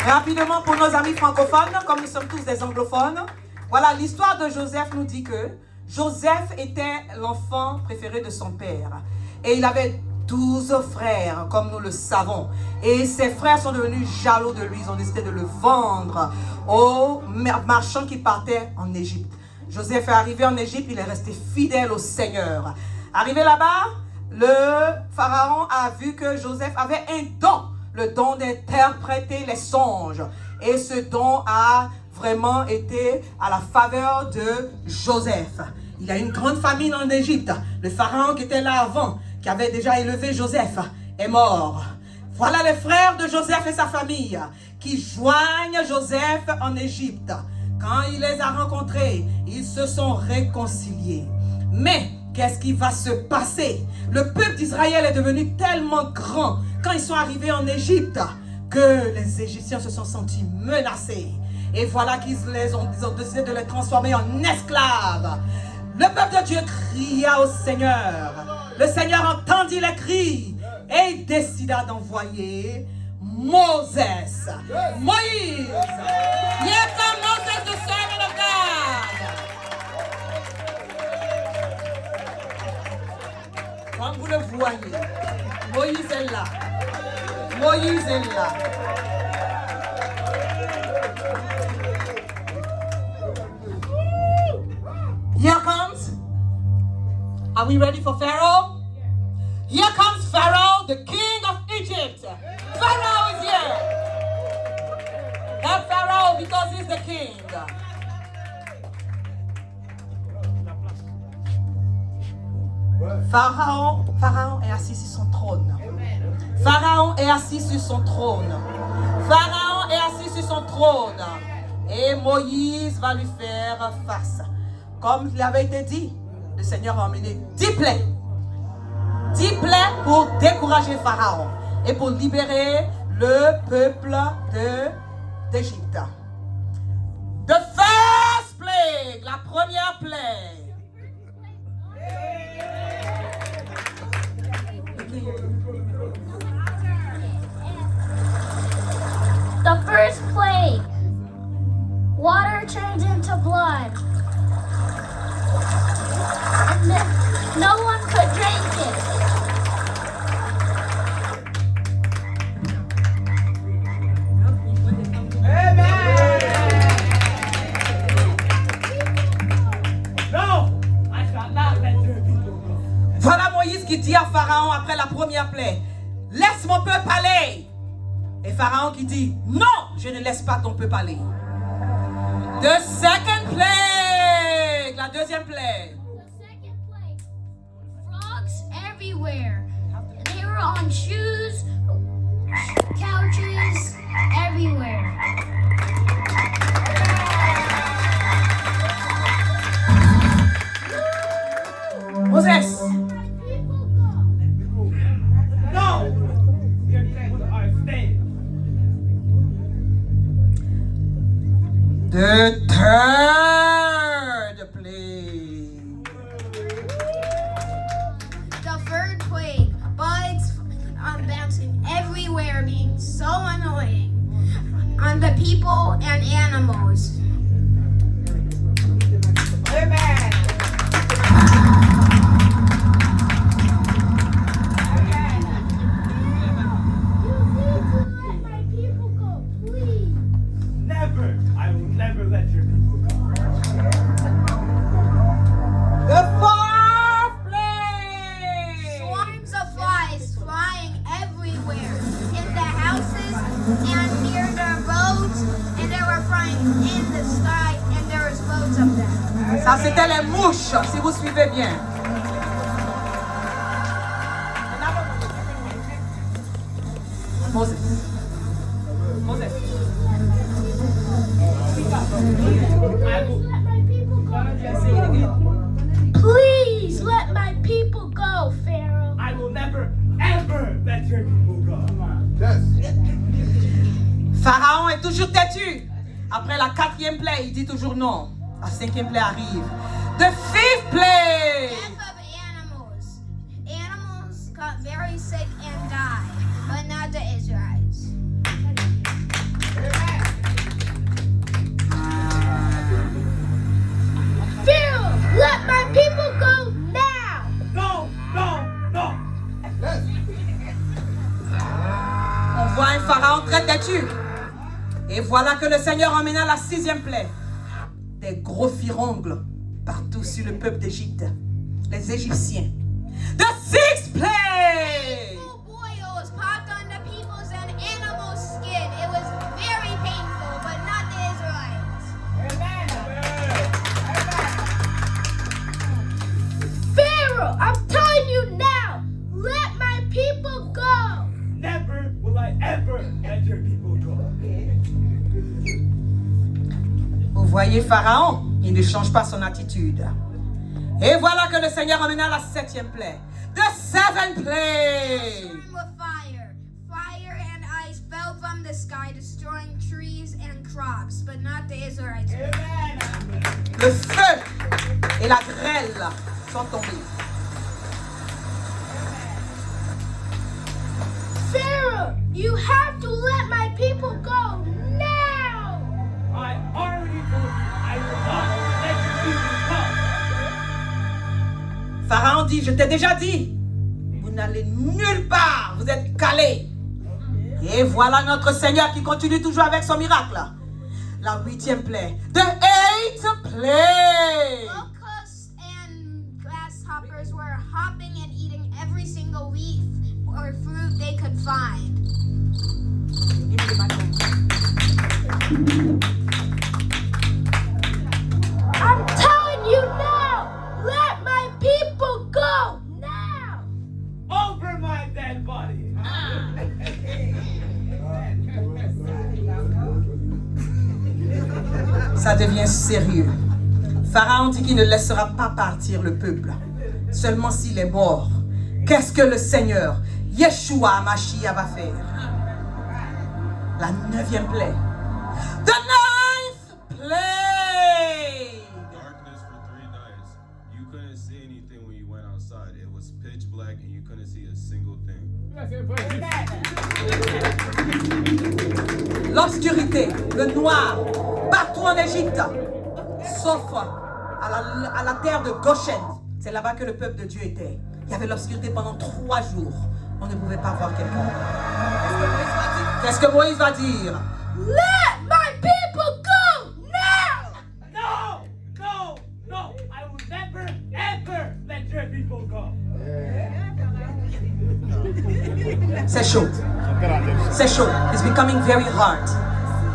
Rapidement pour nos amis francophones, comme nous sommes tous des anglophones, voilà, l'histoire de Joseph nous dit que Joseph était l'enfant préféré de son père. Et il avait 12 frères, comme nous le savons. Et ses frères sont devenus jaloux de lui. Ils ont décidé de le vendre aux marchands qui partaient en Égypte. Joseph est arrivé en Égypte, il est resté fidèle au Seigneur. Arrivé là-bas, le pharaon a vu que Joseph avait un don, le don d'interpréter les songes. Et ce don a vraiment été à la faveur de Joseph. Il y a une grande famine en Égypte. Le pharaon qui était là avant, qui avait déjà élevé Joseph, est mort. Voilà les frères de Joseph et sa famille qui joignent Joseph en Égypte. Quand il les a rencontrés, ils se sont réconciliés. Mais qu'est-ce qui va se passer? Le peuple d'Israël est devenu tellement grand quand ils sont arrivés en Égypte que les Égyptiens se sont sentis menacés. Et voilà qu'ils ont décidé de les transformer en esclaves. Le peuple de Dieu cria au Seigneur. Le Seigneur entendit les cris et il décida d'envoyer Moïse. Moïse. Here comes Moses, the servant of God. Comme vous le voyez, Moïse est là. Moïse est là. Here comes. Are we ready for Pharaoh? Here comes Pharaoh, the king of Egypt. Pharaoh is here. Not Pharaoh because he's the king. Pharaon est assis sur son trône. Pharaon est assis sur son trône. Pharaon est assis sur son trône. Et Moïse va lui faire face. Comme il avait été dit, le Seigneur a emmené 10 plaies. 10 plaies pour décourager Pharaon et pour libérer le peuple d'Égypte. The first plague, la première plaie. The first plague. Water turned into blood. And then no one could drink it. Voilà Moïse qui dit à Pharaon après la première plaie, laisse mon peuple aller. Et Pharaon qui dit, non, je ne laisse pas ton peuple aller. The second plague, la deuxième plaie. The second plague. Frogs everywhere. They were on shoes, couches, everywhere. Moses. No! The third plague. The third plague. Bugs bouncing everywhere, being so annoying on the people and animals. Amen. Never. I will never let your people go. The fourth plague. Swarms of flies flying everywhere, in the houses and near the roads, and they were flying in the sky, and there was loads of them. Ça c'était les mouches, si vous suivez bien. Moses. Moses. Please let my people go, Pharaoh. I will never, ever let your people go. Pharaon est toujours têtu. Après la quatrième plaie, il dit toujours non. La cinquième plaie arrive. The fifth plague. Death of animals. Animals got very sick and died, but not the Israelites. vois un pharaon très têtu. Et voilà que le Seigneur emmena la 6e plaie. Des gros firongles partout sur le peuple d'Égypte. Les Égyptiens. The 6th plague. Boils popped on the people's and animals' skin. It was very painful, but not the Israelites. Pharaoh, I'm telling you now, let my people go. Never will I ever let your people go. Vous voyez Pharaon, il ne change pas son attitude. Et voilà que le Seigneur emmena la 7e plaie. The 7th plague. Storm of fire. Fire and ice fell from the sky, destroying trees and crops, but not the Israelites. Le feu et la grêle sont tombés. Pharaoh, you have to let my people go now. I already told you I will not let your people come. Pharaon dit, je t'ai déjà dit, vous n'allez nulle part, vous êtes calés. Et voilà notre Seigneur qui continue toujours avec son miracle. La 8e plaie. The 8th plague. Locusts and grasshoppers were hopping and eating every single leaf or fruit they could find. I'm telling you now, let my people go now. Over my dead body. Ça devient sérieux. Pharaon dit qu'il ne laissera pas partir le peuple, seulement s'il est mort. Qu'est-ce que le Seigneur, Yeshua Mashiach, va faire? La 9e plaie. The 9th plague. Darkness for 3 nights. You couldn't see anything when you went outside. It was pitch black and you couldn't see a single thing. L'obscurité, le noir, partout en Égypte, sauf à la terre de Goshen. C'est là-bas que le peuple de Dieu était. Il y avait l'obscurité pendant 3 jours. On ne pouvait pas voir quelqu'un. Qu'est-ce que Moïse va dire? Let my people go now. No, no, no. I will never, ever let your people go. C'est chaud. C'est chaud. It's becoming very hard.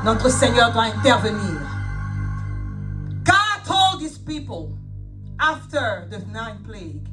Notre Seigneur doit intervenir. God told his people after the 9th plague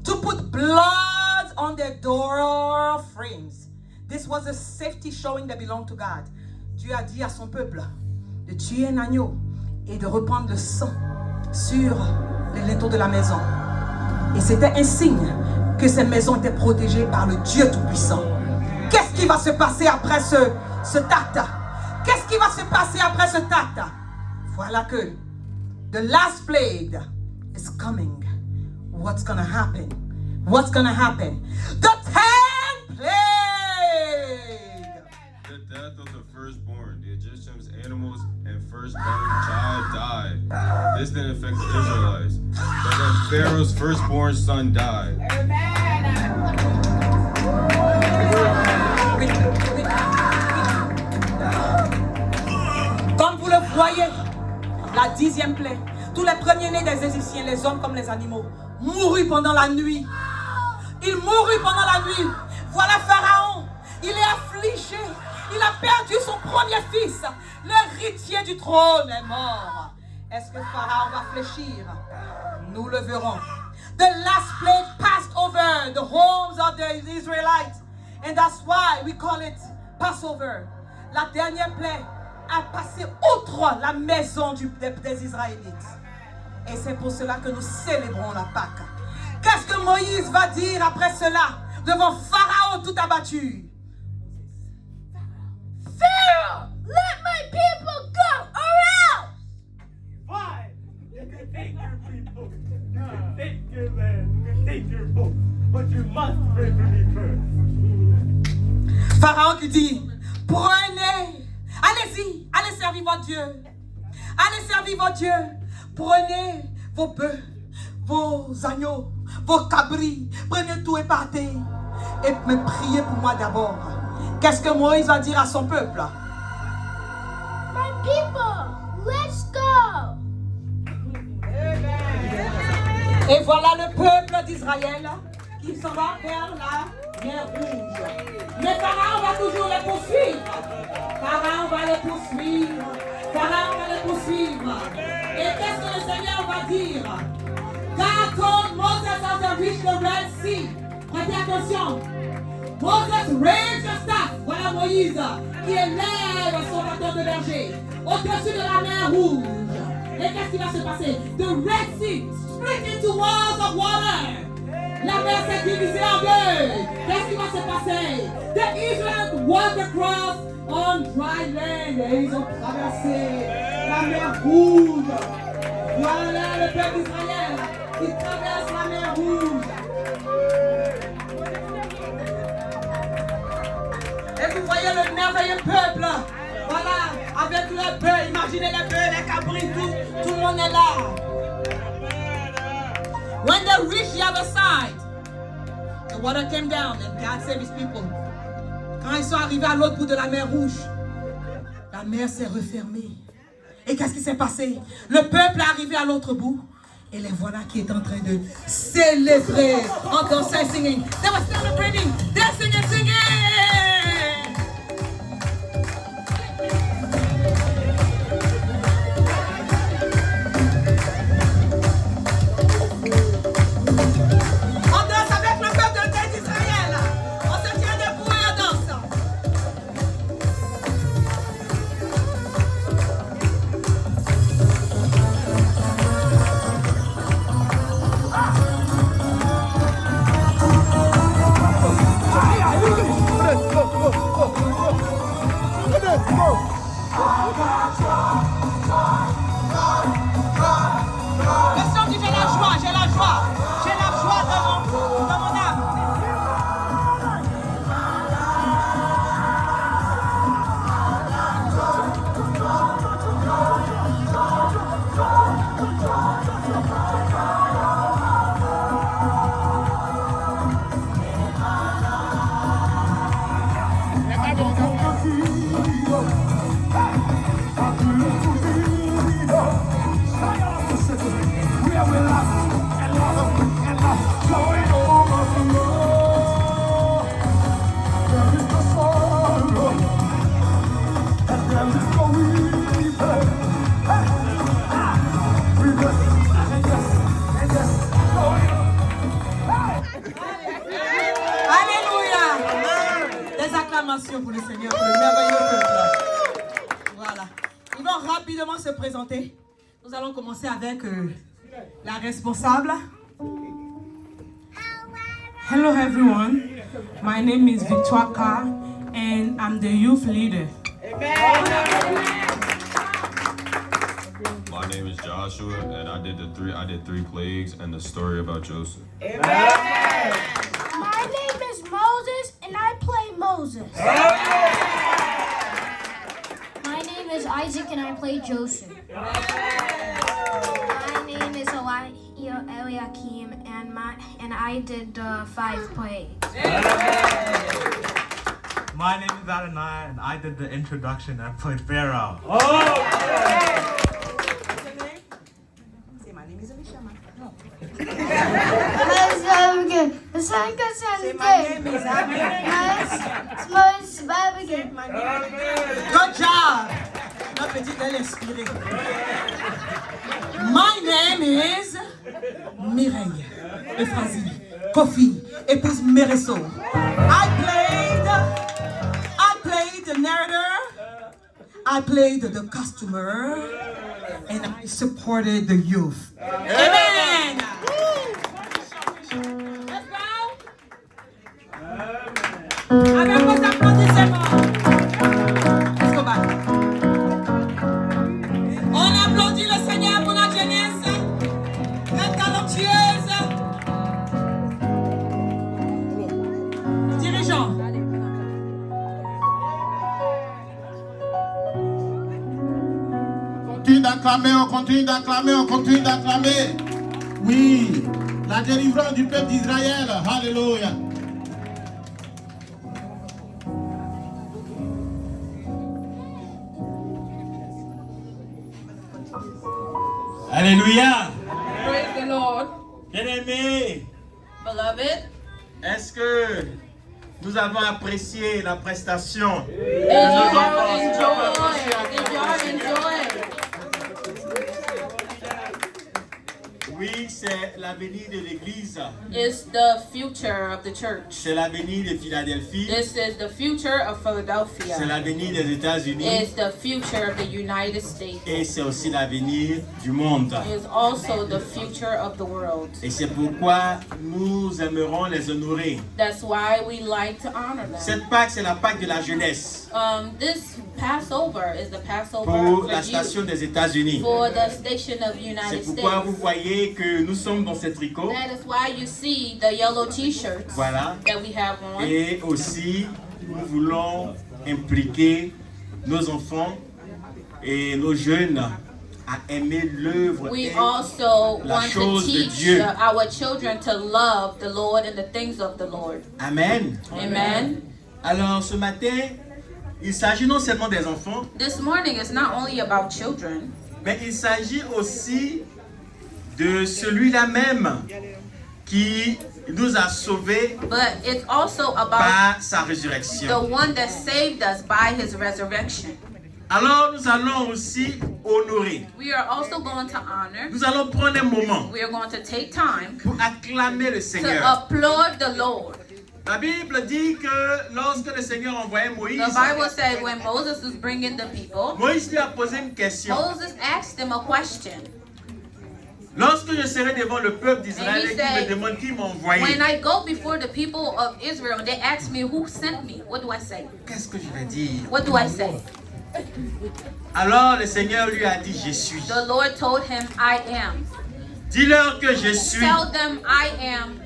to put blood on their door frames. This was a safety showing that belonged to God. Dieu a dit à son peuple de tuer un agneau et de reprendre le sang sur les linteaux de la maison. Et c'était un signe que ces maisons étaient protégées par le Dieu Tout-Puissant. Qu'est-ce qui va se passer après ce acte? Qu'est-ce qui va se passer après ce acte? Voilà que the last plague is coming. What's gonna happen? What's gonna happen? The 10th plague! The death of the firstborn. The Egyptians' animals and firstborn child died. This didn't affect the Israelites. But then Pharaoh's firstborn son died. Comme vous le voyez, la 10e plaie, tous les premiers-nés des Égyptiens, les hommes comme les animaux, moururent pendant la nuit. Ils moururent pendant la nuit. Voilà Pharaon, il est affligé. Il a perdu son premier fils. L'héritier du trône est mort. Est-ce que Pharaon va fléchir? Nous le verrons. The last plague passed over the homes of the Israelites. And that's why we call it Passover. La dernière plaie a passé outre la maison des Israélites. Et c'est pour cela que nous célébrons la Pâque. Qu'est-ce que Moïse va dire après cela devant Pharaon tout abattu? Pharaoh, let my people go or else. Fine. You can take your people. You can take your land. You can take your boat. But you must pray for me first. Pharaon qui dit, prenez, allez-y, allez servir votre Dieu. Allez servir votre Dieu. Prenez vos bœufs, vos agneaux, vos cabris. Prenez tout et partez. Et me priez pour moi d'abord. Qu'est-ce que Moïse va dire à son peuple? My people, let's go. Et voilà le peuple d'Israël qui s'en va vers la mer Rouge. Mais Pharaon va toujours les poursuivre. Pharaon va les poursuivre. Pharaon va les poursuivre. Et qu'est-ce que le Seigneur va dire? God told Moses as they reached the Red Sea. Prêtez attention. Moses raise your staff. Voilà Moïse qui élève son bâton de berger au-dessus de la mer Rouge. Et qu'est-ce qui va se passer? The Red Sea split into walls of water. La mer s'est divisée en deux. Qu'est-ce qui va se passer? The Israelites walked across on dry land. Et ils ont traversé la mer Rouge. Voilà le peuple d'Israël qui traverse la mer Rouge. Et vous voyez le merveilleux peuple. Voilà, avec les bœufs. Imaginez les bœufs, les cabris, tout le monde est là. When they reached the other side, the water came down and God saved his people. Quand ils sont arrivés à l'autre bout de la mer Rouge, la mer s'est refermée. Et qu'est-ce qui s'est passé? Le peuple est arrivé à l'autre bout. Et les voilà qui est en train de célébrer en dansant, singing. They were celebrating, dancing and singing. Pour le Seigneur, pour le merveilleux peuple. Voilà. Ils vont rapidement se présenter. Nous allons commencer avec la responsable. Hello everyone. My name is Victoire Carr and I'm the youth leader. My name is Joshua and I did three plagues and the story about Joseph. My name is Moses, and I play Moses. My name is Isaac, and I play Joseph. My name is Eliakim, and I did 5 plagues. My name is Adonai, and I did the introduction and played Pharaoh. Say my name is Alicia. Say my name is Good job. Notre petite, elle est inspirée. My name is Mireille Euphrasie Kofi, épouse Mereso. I played the narrator, I played the costumer, and I supported the youth. Amen. Let's go. Avec vos applaudissements. Let's go back. On applaudit le Seigneur pour la jeunesse, très talentueuse. Dirigeant. On continue d'acclamer. Oui, la délivrance du peuple d'Israël. Alléluia. Alléluia. Praise the Lord. Bien-aimés, Beloved, est-ce que nous avons apprécié la prestation? enjoy. Oui, c'est l'avenir de l'Église. It's the future of the church. C'est l'avenir de Philadelphie. This is the future of C'est Philadelphia. l'avenir des États-Unis. It's the future of the United States. Et c'est aussi l'avenir du monde. It's also the future of the world. Et c'est pourquoi nous aimerons les honorer. That's why we like to honor them. Cette Pâque, c'est la Pâque de la jeunesse This Passover is the Passover pour for la youth, station des États-Unis. for the station of C'est United pourquoi vous States. voyez que nous sommes dans ces tricots. That is why you see the yellow T-shirts Voilà. that we have on. Et aussi, nous voulons impliquer nos enfants et nos jeunes à aimer l'œuvre We et also la want to chose de teach Dieu. our children to love the Lord and the things of the Lord. Amen. Amen. Alors ce matin, il s'agit non seulement des enfants, This morning is not only about children, mais il s'agit aussi de celui-là même qui nous a sauvés but it's also about par sa the résurrection. one that saved us by his resurrection. Alors nous allons aussi honorer. We are also going to honor. Nous allons prendre un moment We are going to take time pour acclamer le to Seigneur. applaud the Lord. La Bible dit que lorsque le Seigneur envoyait Moïse, The Bible said when Moses was bringing the people, Moïse lui a posé une question. Moses asked him a question. Lorsque je serai devant le peuple d'Israël And he et qu'il me said, demande qui m'a envoyé, When I go before the people of Israel and they ask me who sent me, what do I say? qu'est-ce que je vais dire? What do I say? Alors le Seigneur lui a dit, je suis. The Lord told him, I am. Dis-leur que je suis. Tell them I am,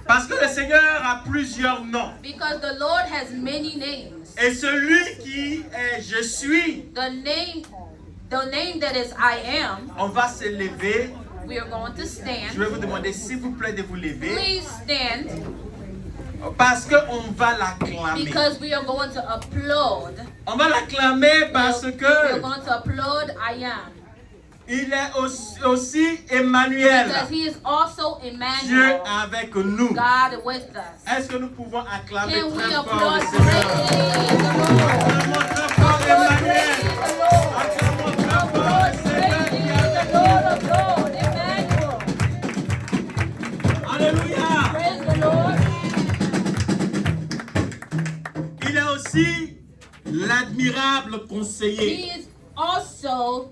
Parce que le Seigneur a plusieurs noms. because the Lord has many names. Et celui qui est je suis, The name that is I am, on va se lever. we are going to Je stand. vais vous demander s'il vous plaît de vous lever. Please stand, Parce qu'on va l'acclamer. because we are going to applaud. On va l'acclamer parce We are que going to applaud I am, il est aussi Emmanuel. because he is also Dieu Emmanuel, avec nous. God with us. Est-ce que nous pouvons acclamer Can we très fort applaud le Seigneur? greatly the Lord? Acclamons très fort Emmanuel. Acclamons très fort le Seigneur qui est avec nous. Lord of Lords, Emmanuel. Alléluia. Praise the Lord. Il est aussi l'admirable conseiller. He is also